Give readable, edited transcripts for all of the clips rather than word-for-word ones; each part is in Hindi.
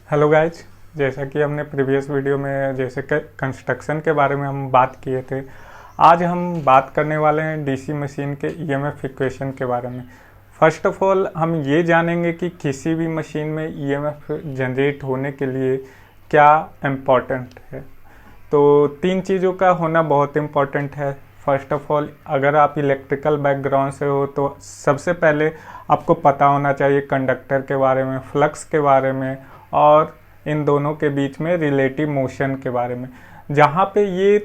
Hello guys. जैसा कि हमने प्रीवियस वीडियो में जैसे कंस्ट्रक्शन के बारे में हम बात किए थे, आज हम बात करने वाले हैं डीसी मशीन के ईएमएफ इक्वेशन के बारे में। फर्स्ट ऑफ ऑल हम ये जानेंगे कि किसी भी मशीन में ईएमएफ जनरेट होने के लिए क्या इम्पोर्टेंट है। तो तीन चीज़ों का होना बहुत इम्पोर्टेंट है। फर्स्ट ऑफ ऑल, अगर आप इलेक्ट्रिकल बैकग्राउंड से हो तो सबसे पहले आपको पता होना चाहिए कंडक्टर के बारे में, फ्लक्स के बारे में और इन दोनों के बीच में रिलेटिव मोशन के बारे में। जहाँ पे ये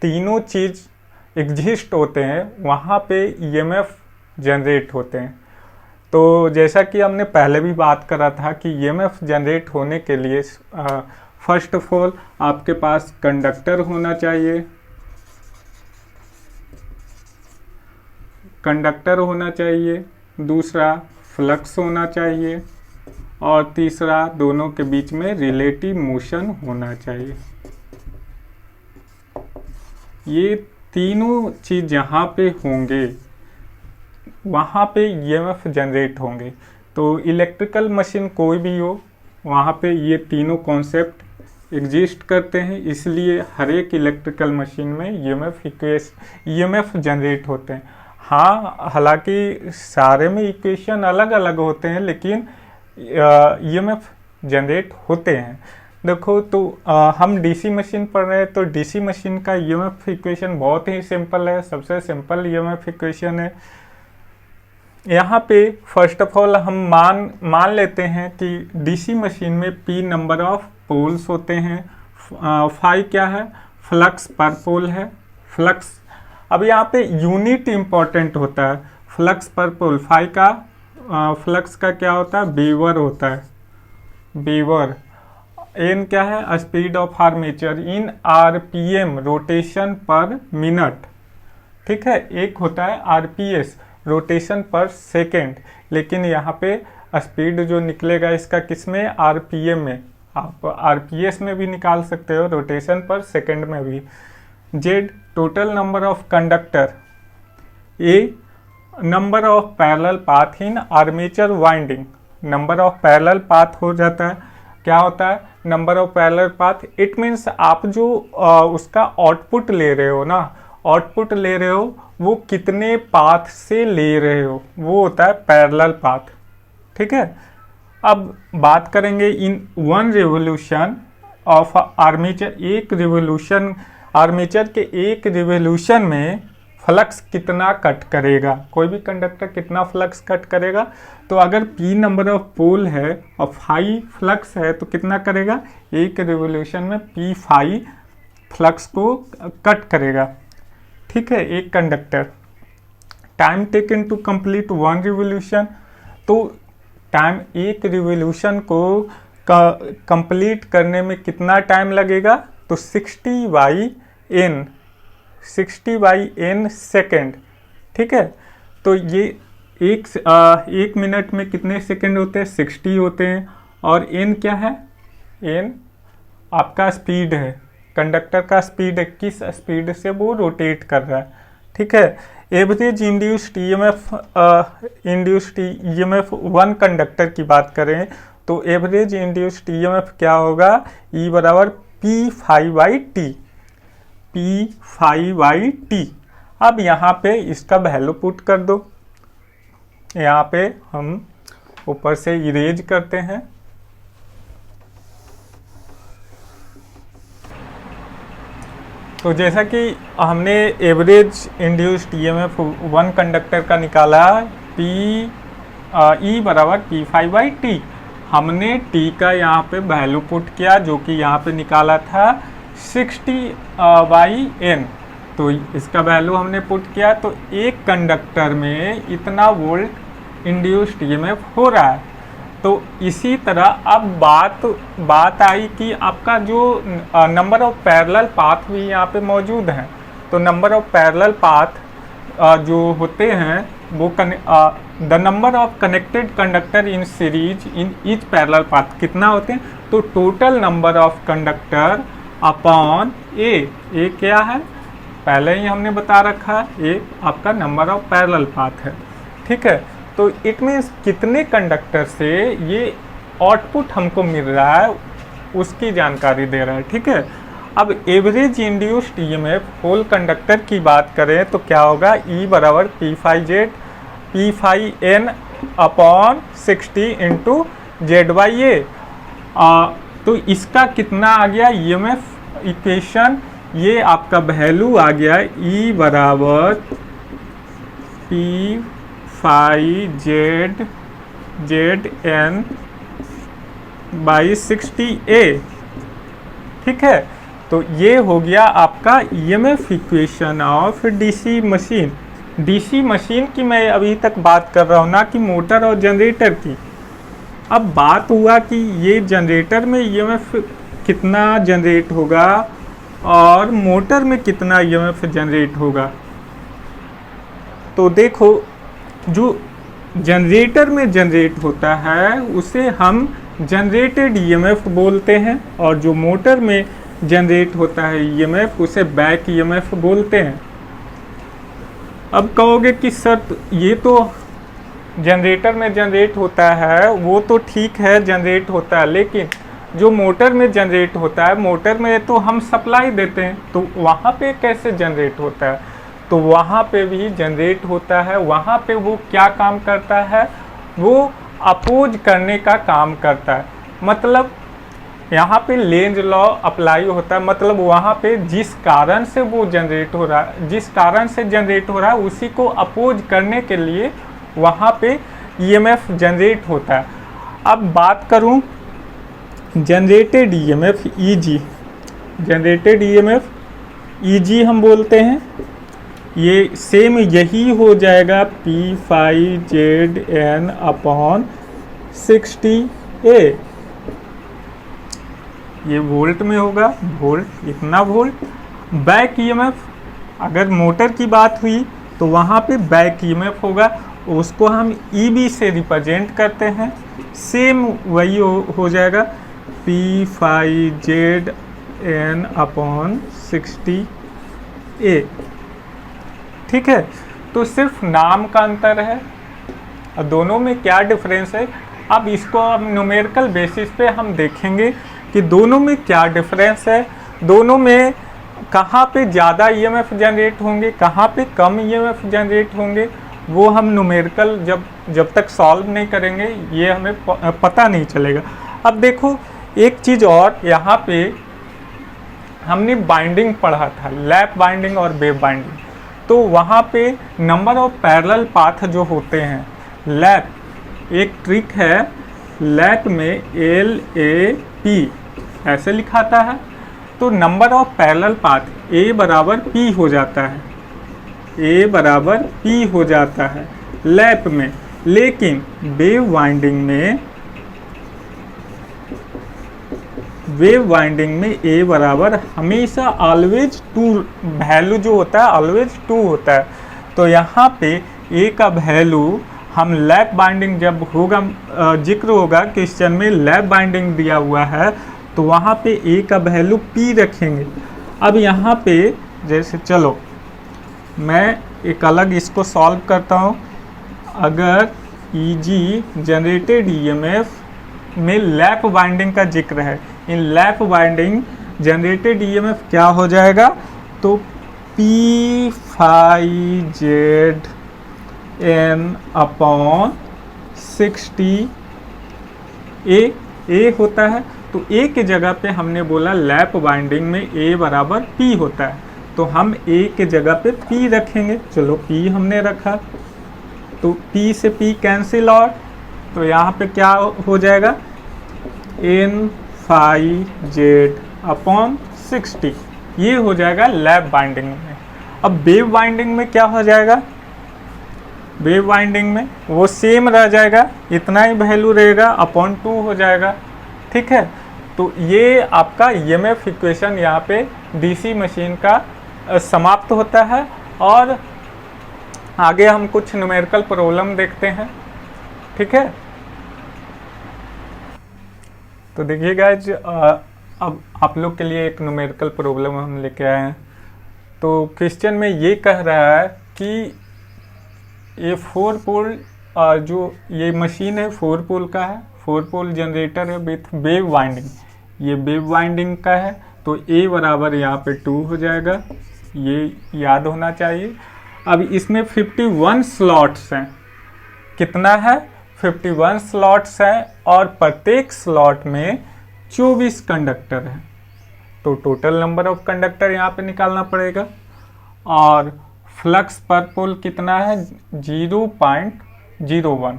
तीनों चीज़ एग्जिस्ट होते हैं वहाँ पे ईएमएफ जनरेट होते हैं। तो जैसा कि हमने पहले भी बात करा था कि ईएमएफ जनरेट होने के लिए फर्स्ट ऑफ ऑल आपके पास कंडक्टर होना चाहिए, दूसरा फ्लक्स होना चाहिए और तीसरा दोनों के बीच में रिलेटिव मोशन होना चाहिए। ये तीनों चीज़ जहाँ पे होंगे वहाँ पे ईएमएफ जनरेट होंगे। तो इलेक्ट्रिकल मशीन कोई भी हो वहाँ पे ये तीनों कॉन्सेप्ट एग्जिस्ट करते हैं, इसलिए हर एक इलेक्ट्रिकल मशीन में ईएमएफ जनरेट होते हैं। हाँ, हालांकि सारे में इक्वेशन अलग अलग होते हैं लेकिन ईएमएफ जनरेट होते हैं। देखो तो हम डीसी मशीन पढ़ रहे हैं तो डीसी मशीन का ईएमएफ इक्वेशन बहुत ही सिंपल है, सबसे सिंपल ईएमएफ इक्वेशन है। यहाँ पे फर्स्ट ऑफ ऑल हम मान लेते हैं कि डीसी मशीन में P नंबर ऑफ पोल्स होते हैं, फाई क्या है, फ्लक्स पर पोल है, फ्लक्स। अब यहाँ पे यूनिट इम्पॉर्टेंट होता है, फ्लक्स पर पोल, फाई का फ्लक्स का क्या होता है, बीवर होता है, बीवर। एन क्या है, speed of armature in RPM, rotation पर मिनट, ठीक है। एक होता है आरपीएस, रोटेशन पर सेकेंड, लेकिन यहाँ पे स्पीड जो निकलेगा इसका किस में, आरपीएम में। आप आरपीएस में भी निकाल सकते हो, रोटेशन पर सेकेंड में भी। Z total number of conductor, A number of parallel path in armature winding, number of parallel path हो जाता है, क्या होता है, number of parallel path. It means आप जो उसका आउटपुट ले रहे हो ना, आउटपुट ले रहे हो वो कितने पाथ से ले रहे हो, वो होता है पैरेलल पाथ, ठीक है। अब बात करेंगे in one revolution of armature, एक रिवोल्यूशन, आर्मेचर के एक रिवोल्यूशन में फ्लक्स कितना कट करेगा, कोई भी कंडक्टर कितना फ्लक्स कट करेगा। तो अगर P नंबर ऑफ पोल है और फाई फ्लक्स है तो कितना करेगा, एक रिवोल्यूशन में P फाई फ्लक्स को कट करेगा, ठीक है, एक conductor. Time taken to complete one revolution, तो टाइम एक रिवोल्यूशन को कंप्लीट करने में कितना टाइम लगेगा, तो 60/n सेकेंड, ठीक है। तो ये एक मिनट में कितने सेकेंड होते हैं, 60 होते हैं। और n क्या है, n आपका स्पीड है, कंडक्टर का स्पीड है, किस स्पीड से वो रोटेट कर रहा है, ठीक है। Average induced EMF one conductor की बात करें तो एवरेज इंड्यूस्ड ईएमएफ क्या होगा, E बराबर P∅/T, P∅/T। अब यहाँ पे इसका वैल्यू पुट कर दो, यहाँ पे हम ऊपर से इरेज करते हैं। तो जैसा कि हमने average induced EMF one conductor का निकाला, E बराबर P∅/T, हमने T का यहाँ पे वैल्यू पुट किया जो कि यहाँ पे निकाला था 60/n। तो इसका वैल्यू हमने पुट किया, तो एक कंडक्टर में इतना वोल्ट इंड्यूस्ड ईएमएफ हो रहा है। तो इसी तरह अब बात आई कि आपका जो नंबर ऑफ पैरेलल पाथ भी यहाँ पे मौजूद हैं। तो नंबर ऑफ पैरेलल पाथ जो होते हैं वो the number of connected conductor in series in each parallel path कितना होते हैं, तो total number of conductor upon A क्या है, पहले ही हमने बता रखा है, ए आपका नंबर ऑफ पैरेलल पाथ है, ठीक है। तो इट मीन्स कितने कंडक्टर से ये आउटपुट हमको मिल रहा है उसकी जानकारी दे रहा है। ठीक है, अब average induced EMF whole conductor की बात करें तो क्या होगा, E बराबर P5 अपॉन 60 इंटू ZA। तो इसका कितना आ गया ईएमएफ इक्वेशन, ये आपका वैल्यू आ गया E बराबर P5ZN बाई 60A। ठीक है, तो ये हो गया आपका EMF equation of DC machine. DC machine की मैं अभी तक बात कर रहा हूँ, ना कि मोटर और जनरेटर की। अब बात हुआ कि ये जनरेटर में ईएमएफ कितना जनरेट होगा और मोटर में कितना ईएमएफ जनरेट होगा। तो देखो, जो जनरेटर में जनरेट होता है उसे हम जनरेटेड ईएमएफ बोलते हैं, और जो मोटर में जनरेट होता है ईएमएफ उसे बैक ईएमएफ बोलते हैं। अब कहोगे कि सर ये तो जनरेटर में जनरेट होता है, वो तो ठीक है जनरेट होता है, लेकिन जो मोटर में जनरेट होता है, मोटर में तो हम सप्लाई देते हैं, तो वहाँ पे कैसे जनरेट होता है। तो वहाँ पे भी जनरेट होता है। वहाँ पे वो क्या काम करता है, वो अपोज करने का काम करता है। मतलब यहाँ पे लेंज लॉ अप्लाई होता है, मतलब वहाँ पे जिस कारण से वो जनरेट हो रहा है, जिस कारण से जनरेट हो रहा है उसी को अपोज करने के लिए वहाँ पे ईएमएफ जनरेट होता है। अब बात करूँ generated EMF easy, generated EMF easy हम बोलते हैं, ये सेम यही हो जाएगा P5ZN अपॉन 60A। ये वोल्ट में होगा, वोल्ट, इतना वोल्ट। बैक ईएमएफ, अगर मोटर की बात हुई तो वहाँ पे बैक ईएमएफ होगा, उसको हम EB से रिप्रेजेंट करते हैं। सेम वही हो जाएगा P5ZN अपॉन 60A। ठीक है, तो सिर्फ नाम का अंतर है, दोनों में क्या डिफरेंस है। अब इसको हम न्यूमेरिकल बेसिस पे हम देखेंगे कि दोनों में क्या डिफरेंस है, दोनों में कहाँ पे ज़्यादा ईएमएफ जनरेट होंगे, कहाँ पे कम ईएमएफ जनरेट होंगे। वो हम न्यूमेरिकल जब तक सॉल्व नहीं करेंगे ये हमें पता नहीं चलेगा। अब देखो एक चीज़ और, यहाँ पे हमने बाइंडिंग पढ़ा था, लैप बाइंडिंग और वेव बाइंडिंग। तो वहाँ पे नंबर ऑफ पैरेलल पाथ जो होते हैं, लैप, एक ट्रिक है, लैप में LAP ऐसे लिखाता है, तो number of parallel path A बराबर P हो जाता है, A बराबर P हो जाता है लैप में। लेकिन वेव वाइंडिंग में A बराबर हमेशा ऑलवेज 2, वैल्यू जो होता है ऑलवेज 2 होता है। तो यहाँ पे A का वैल्यू हम लैप बाइंडिंग जब होगा, जिक्र होगा क्वेश्चन में लैप बाइंडिंग दिया हुआ है, तो वहाँ पे A का वैल्यू P रखेंगे। अब यहाँ पे जैसे, चलो मैं एक अलग इसको सॉल्व करता हूँ। अगर EG जनरेटेड EMF में लैप बाइंडिंग का जिक्र है, इन लैप बाइंडिंग जनरेटेड EMF क्या हो जाएगा, तो P5ZN अपॉन 60A होता है। तो A की जगह पे हमने बोला लैप बाइंडिंग में A बराबर P होता है, तो हम A के जगह पे P रखेंगे। चलो P हमने रखा, तो P से P कैंसिल आउट, तो यहाँ पे क्या हो जाएगा, N5Z अपॉन 60, ये हो जाएगा लैप बाइंडिंग में। अब वेव बाइंडिंग में क्या हो जाएगा, वेव बाइंडिंग में वो सेम रह जाएगा, इतना ही वैल्यू रहेगा, अपॉन 2 हो जाएगा। ठीक है, तो ये आपका ईएमएफ इक्वेशन यहाँ पे डीसी मशीन का समाप्त होता है। और आगे हम कुछ न्यूमेरिकल प्रॉब्लम देखते हैं। ठीक है, तो देखिए गाइज, अब आप लोग के लिए एक न्यूमेरिकल प्रॉब्लम हम लेके आए हैं। तो क्वेश्चन में ये कह रहा है कि ये 4 पोल जो ये मशीन है 4 पोल का है, 4 पोल जनरेटर है विथ वेव वाइंडिंग, ये वेव वाइंडिंग का है, तो A बराबर यहाँ पे 2 हो जाएगा, ये याद होना चाहिए। अब इसमें 51 स्लॉट्स हैं, कितना है 51 स्लॉट्स हैं, और प्रत्येक स्लॉट में 24 कंडक्टर हैं, तो टोटल नंबर ऑफ कंडक्टर यहाँ पे निकालना पड़ेगा। और फ्लक्स पर पोल कितना है 0.01।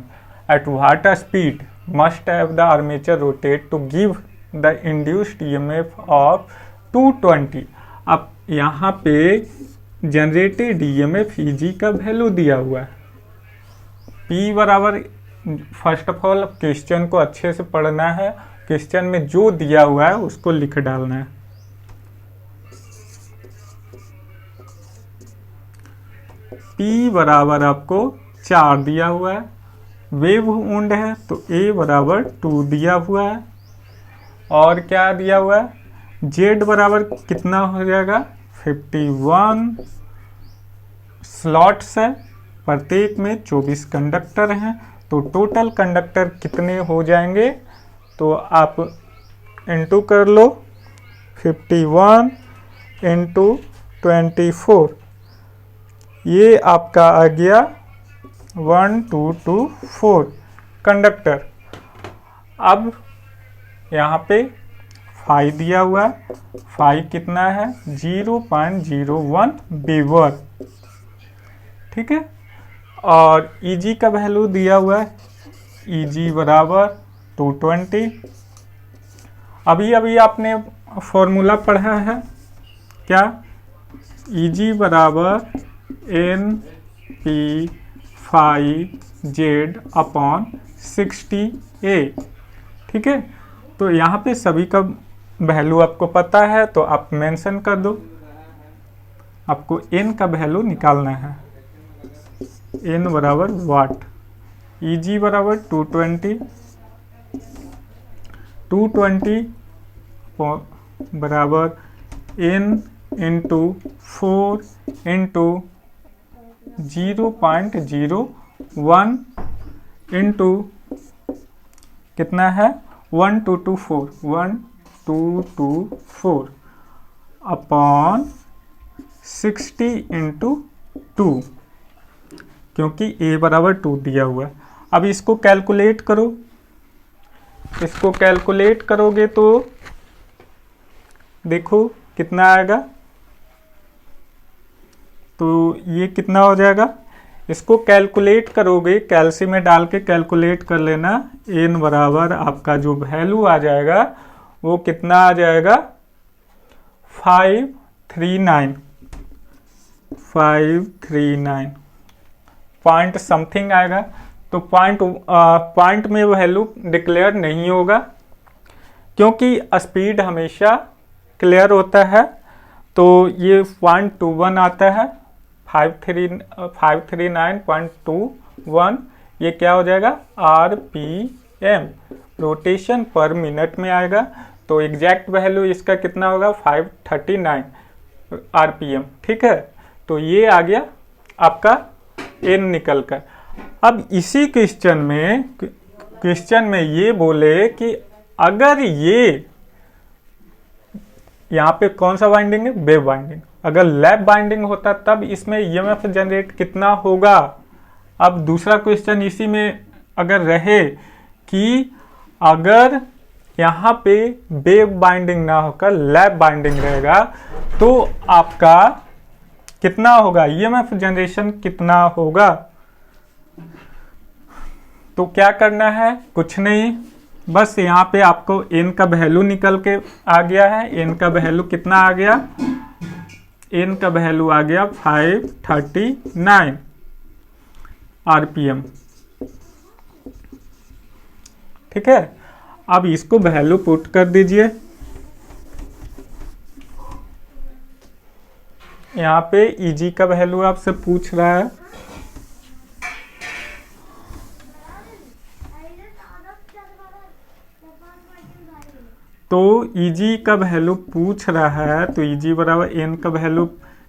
At what speed must have the armature rotate to give the induced EMF of 220। अब यहाँ पे जनरेटेड ईएमएफ ईजी का वैल्यू दिया हुआ है, P बराबर, फर्स्ट ऑफ ऑल क्वेश्चन को अच्छे से पढ़ना है, क्वेश्चन में जो दिया हुआ है उसको लिख डालना है। P बराबर आपको 4 दिया हुआ है, वेव वुंड है तो A बराबर 2 दिया हुआ है, और क्या दिया हुआ है Z बराबर कितना हो जाएगा 51 स्लॉट्स है, प्रत्येक में 24 कंडक्टर हैं, तो टोटल कंडक्टर कितने हो जाएंगे, तो आप इंटू कर लो 51 इंटू 24, ये आपका आ गया 1224 कंडक्टर। अब यहाँ पे 5 दिया हुआ है, 5 कितना है 0.01 वेबर, ठीक है। और ईजी का वैल्यू दिया हुआ है, ईजी बराबर 220। अभी आपने फॉर्मूला पढ़ा है क्या, ईजी बराबर NP5Z/60A, ठीक है। तो यहाँ पे सभी का वैल्यू आपको पता है, तो आप मेंशन कर दो, आपको N का वैल्यू निकालना है, N बराबर वाट, EG बराबर 220 बराबर N इंटू 4 इंटू 0.01 इंटू कितना है 1224 अपॉन 60 इंटू 2, क्योंकि A बराबर 2 दिया हुआ है। अब इसको कैलकुलेट करो, इसको कैलकुलेट करोगे तो देखो कितना आएगा, तो ये कितना हो जाएगा, इसको कैलकुलेट करोगे, कैल्सी में डाल के कैलकुलेट कर लेना, N बराबर आपका जो वैल्यू आ जाएगा वो कितना आ जाएगा 539 पॉइंट समथिंग आएगा। तो पॉइंट में वैल्यू डिक्लेयर नहीं होगा, क्योंकि स्पीड हमेशा क्लियर होता है, तो ये 0.21 आता है, 539.21, ये क्या हो जाएगा RPM, रोटेशन पर मिनट में आएगा, तो एग्जैक्ट वैल्यू इसका कितना होगा 539 RPM, ठीक है। तो ये आ गया आपका N निकल कर। अब इसी क्वेश्चन में ये बोले कि अगर ये यहाँ पे कौन सा वाइंडिंग है, वेव वाइंडिंग, अगर लैप बाइंडिंग होता तब इसमें ईएमएफ जनरेट कितना होगा। अब दूसरा क्वेश्चन इसी में अगर रहे कि अगर यहाँ पे वेव बाइंडिंग ना होकर लैप बाइंडिंग रहेगा तो आपका कितना होगा, ईएमएफ जनरेशन कितना होगा। तो क्या करना है, कुछ नहीं, बस यहाँ पे आपको N का वैल्यू निकल के आ गया है। N का वैल्यू कितना आ गया, N का वैल्यू आ गया 539 RPM, ठीक है। अब इसको वैल्यू पुट कर दीजिए, यहाँ पे EG का वैल्यू आपसे पूछ रहा है, तो EG का वैल्यू पूछ रहा है, तो EG बराबर N का वैल्यू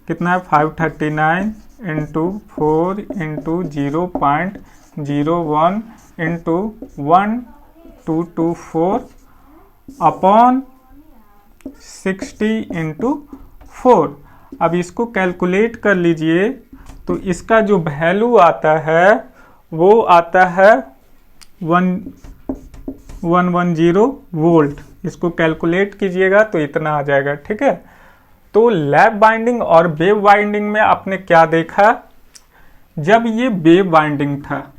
कितना है 539 into 4 into 0.01 into 224 upon 60 into 4। अब इसको कैलकुलेट कर लीजिए, तो इसका जो वैल्यू आता है वो आता है 110 वोल्ट। इसको कैलकुलेट कीजिएगा तो इतना आ जाएगा। ठीक है, तो लैप वाइंडिंग और वेव वाइंडिंग में आपने क्या देखा, जब ये वेव वाइंडिंग था,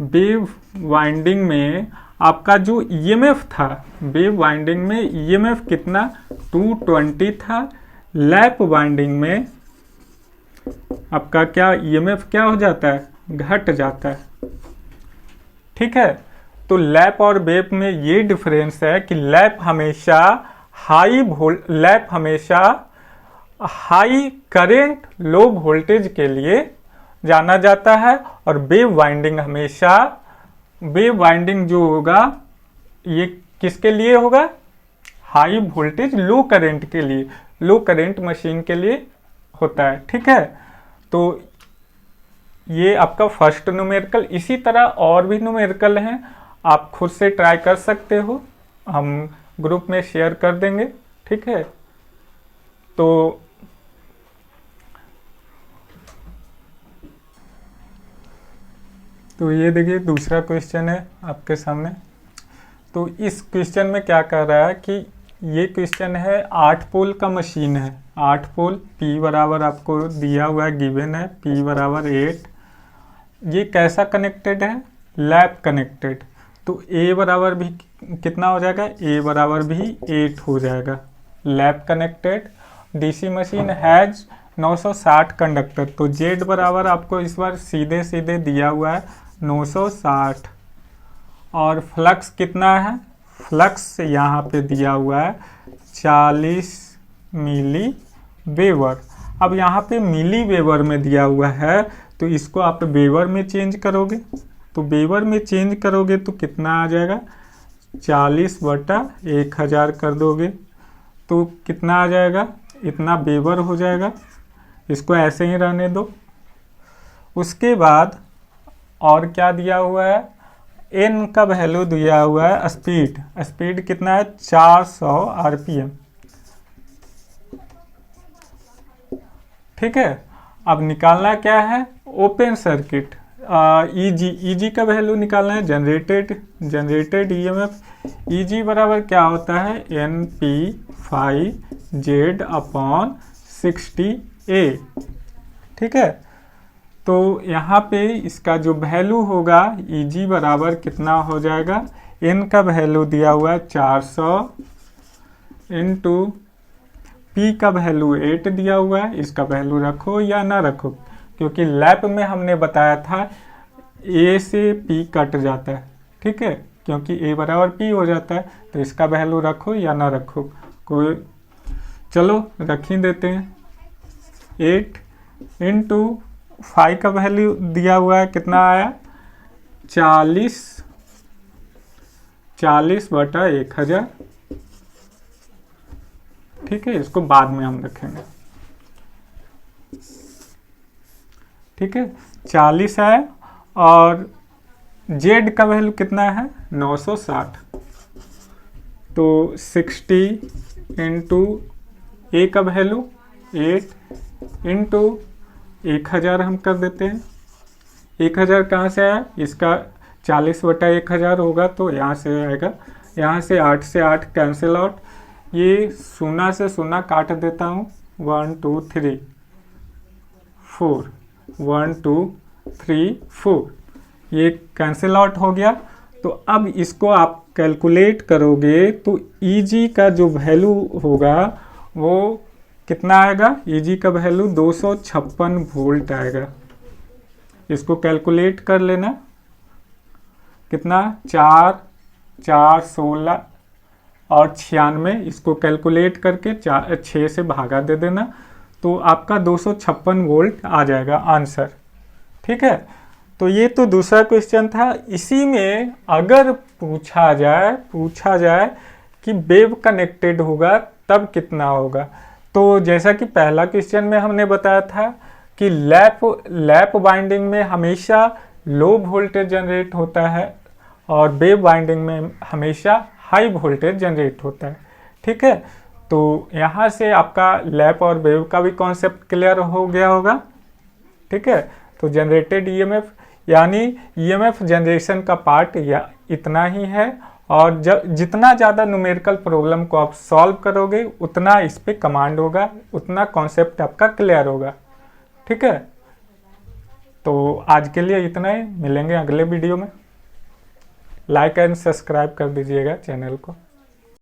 वेव वाइंडिंग में आपका जो ईएमएफ था, वेव वाइंडिंग में ईएमएफ कितना 220 था। लैप वाइंडिंग में आपका क्या ईएमएफ क्या हो जाता है, घट जाता है। ठीक है, तो लैप और वेव में ये डिफरेंस है कि लैप हमेशा हाई करंट लो वोल्टेज के लिए जाना जाता है, और वेव वाइंडिंग जो होगा ये किसके लिए होगा, हाई वोल्टेज लो करंट के लिए, लो करंट मशीन के लिए होता है। ठीक है, तो ये आपका फर्स्ट न्यूमेरिकल। इसी तरह और भी न्यूमेरिकल हैं, आप खुद से ट्राई कर सकते हो, हम ग्रुप में शेयर कर देंगे। ठीक है, तो ये देखिए दूसरा क्वेश्चन है आपके सामने। तो इस क्वेश्चन में क्या कह रहा है कि ये क्वेश्चन है 8 पोल का मशीन है, 8 पोल, P बराबर आपको दिया हुआ है, गिवन है P बराबर 8। ये कैसा कनेक्टेड है, लैप कनेक्टेड। तो A बराबर भी कितना हो जाएगा, A बराबर भी 8 हो जाएगा। Lap connected DC machine has 960 conductor. तो Z बराबर आपको इस बार सीधे सीधे दिया हुआ है 960। और फ्लक्स कितना है, फ्लक्स यहाँ पे दिया हुआ है 40 मिली वेबर। अब यहाँ पे मिली वेबर में दिया हुआ है, तो इसको आप वेबर में चेंज करोगे, तो वेबर में चेंज करोगे तो कितना आ जाएगा, 40/1000 कर दोगे तो कितना आ जाएगा, इतना वेबर हो जाएगा। इसको ऐसे ही रहने दो। उसके बाद और क्या दिया हुआ है, एन का वैल्यू दिया हुआ है, स्पीड कितना है 400 आरपीएम। ठीक है, अब निकालना क्या है, ओपन सर्किट ईजी का वैल्यू निकालना है, जनरेटेड ईएमएफ। ईजी बराबर क्या होता है, NP/Z/60A। ठीक है, तो यहाँ पे इसका जो वैल्यू होगा ईजी बराबर कितना हो जाएगा, एन का वैल्यू दिया हुआ है 400 इंटू पी का वैल्यू 8 दिया हुआ है। इसका वैल्यू रखो या ना रखो, क्योंकि लैप में हमने बताया था ए से पी कट जाता है। ठीक है, क्योंकि ए बराबर पी हो जाता है, तो इसका वैल्यू रखो या ना रखो, कोई चलो रख ही देते हैं। 8 इंटू 5 का वैल्यू दिया हुआ है, कितना आया 40/1000। ठीक है, इसको बाद में हम रखेंगे। ठीक है, 40 है और जेड का वैल्यू कितना है 960, तो 60 इंटू ए का वैल्यू 8 इंटू 1000 हम कर देते हैं। 1000 कहाँ से आया, इसका 40/1000 होगा, तो यहाँ से आएगा, यहाँ से 8 से 8 कैंसिल आउट, ये 0 से 0 काट देता हूँ, 1 2 3 4, 1 2 3 4, ये कैंसिल आउट हो गया। तो अब इसको आप कैलकुलेट करोगे तो ईजी का जो वैल्यू होगा वो कितना आएगा, ईजी का वैल्यू 256 वोल्ट आएगा। इसको कैलकुलेट कर लेना, कितना 4 4 16 और 96, इसको कैलकुलेट करके 6 से भागा दे देना, तो आपका 256 वोल्ट आ जाएगा आंसर। ठीक है, तो ये तो दूसरा क्वेश्चन था। इसी में अगर पूछा जाए कि वेव कनेक्टेड होगा तब कितना होगा, तो जैसा कि पहला क्वेश्चन में हमने बताया था कि लैप वाइंडिंग में हमेशा लो वोल्टेज जनरेट होता है और वेव वाइंडिंग में हमेशा हाई वोल्टेज जनरेट होता है। ठीक है, तो यहाँ से आपका लैप और वेव का भी कॉन्सेप्ट क्लियर हो गया होगा। ठीक है, तो जनरेटेड ईएमएफ यानी ईएमएफ जनरेशन का पार्ट या इतना ही है, और जब जितना ज़्यादा न्यूमेरिकल प्रॉब्लम को आप सॉल्व करोगे उतना इस पे कमांड होगा, उतना कॉन्सेप्ट आपका क्लियर होगा। ठीक है, तो आज के लिए इतना ही, मिलेंगे अगले वीडियो में। लाइक एंड सब्सक्राइब कर दीजिएगा चैनल को।